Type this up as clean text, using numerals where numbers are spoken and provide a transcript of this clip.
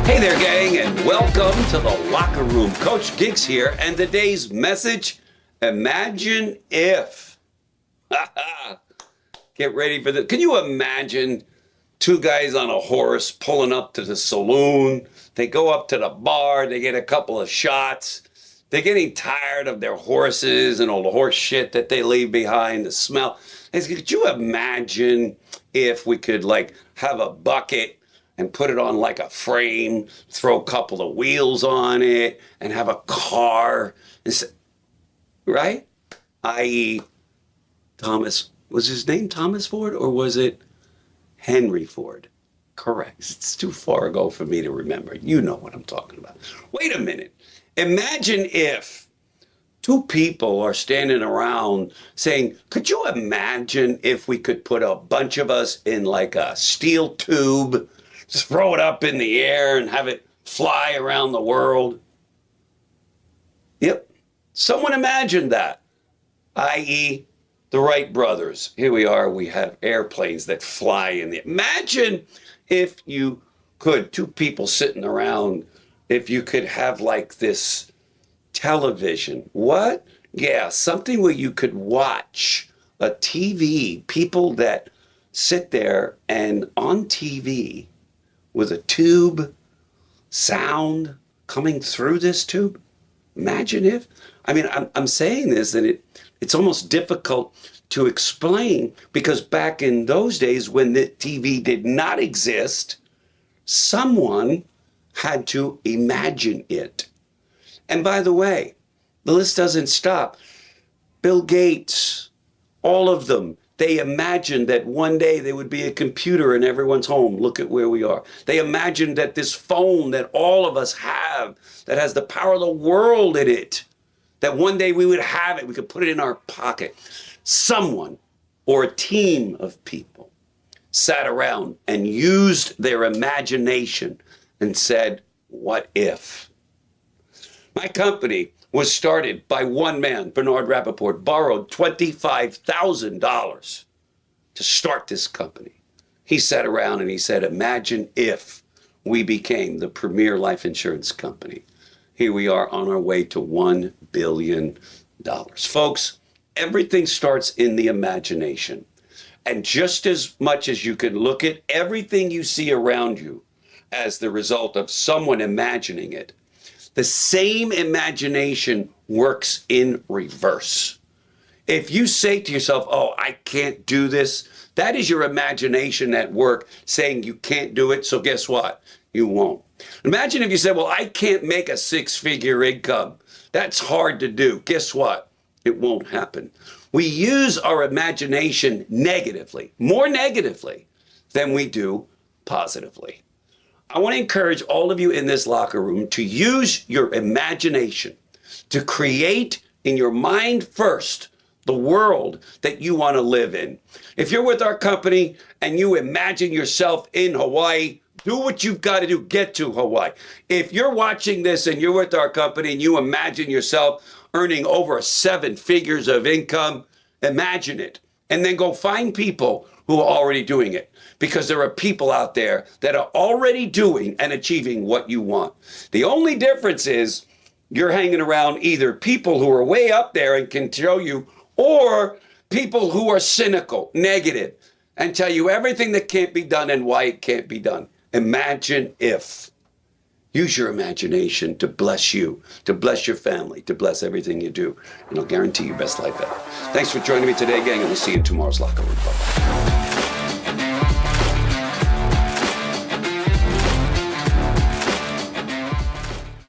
Hey there, gang, and welcome to the Locker Room. Coach Gigs here, and today's message, imagine if. Get ready for this. Can you imagine two guys on a horse pulling up to the saloon? They go up to the bar, they get a couple of shots. They're getting tired of their horses and all the horse shit that they leave behind, the smell. They say, could you imagine if we could have a bucket and put it on like a frame, throw a couple of wheels on it, and have a car, right? I.e., Thomas, was his name Thomas Ford or was it Henry Ford? Correct. It's too far ago for me to remember. You know what I'm talking about. Wait a minute. Imagine if two people are standing around saying, could you imagine if we could put a bunch of us in like a steel tube, throw it up in the air and have it fly around the world? Yep. Someone imagined that, i.e., the Wright brothers. Here we are. We have airplanes that fly in the... Imagine if you could, two people sitting around, if you could have like this television. What? Yeah, something where you could watch a TV, people that sit there and on TV with a tube, sound coming through this tube. Imagine if. I mean, I'm saying this and it's almost difficult to explain because back in those days when the TV did not exist, someone had to imagine it. And by the way, the list doesn't stop. Bill Gates, all of them, they imagined that one day there would be a computer in everyone's home. Look at where we are. They imagined that this phone that all of us have, that has the power of the world in it, that one day we would have it, we could put it in our pocket. Someone or a team of people sat around and used their imagination and said, what if? My company was started by one man, Bernard Rappaport, borrowed $25,000 to start this company. He sat around and he said, imagine if we became the premier life insurance company. Here we are on our way to $1 billion. Folks, everything starts in the imagination. And just as much as you can look at everything you see around you as the result of someone imagining it, the same imagination works in reverse. If you say to yourself, oh, I can't do this, that is your imagination at work saying you can't do it, so guess what? You won't. Imagine if you said, well, I can't make a six-figure income. That's hard to do. Guess what? It won't happen. We use our imagination negatively, more negatively than we do positively. I want to encourage all of you in this locker room to use your imagination to create in your mind first the world that you want to live in. If you're with our company and you imagine yourself in Hawaii, do what you've got to do. Get to Hawaii. If you're watching this and you're with our company and you imagine yourself earning over 7 figures of income, imagine it. And then go find people who are already doing it. Because there are people out there that are already doing and achieving what you want. The only difference is you're hanging around either people who are way up there and can show you, or people who are cynical, negative, and tell you everything that can't be done and why it can't be done. Imagine if. Use your imagination to bless you, to bless your family, to bless everything you do. And I'll guarantee you best life ever. Thanks for joining me today, gang, and we'll see you in tomorrow's Locker Room. Bye-bye.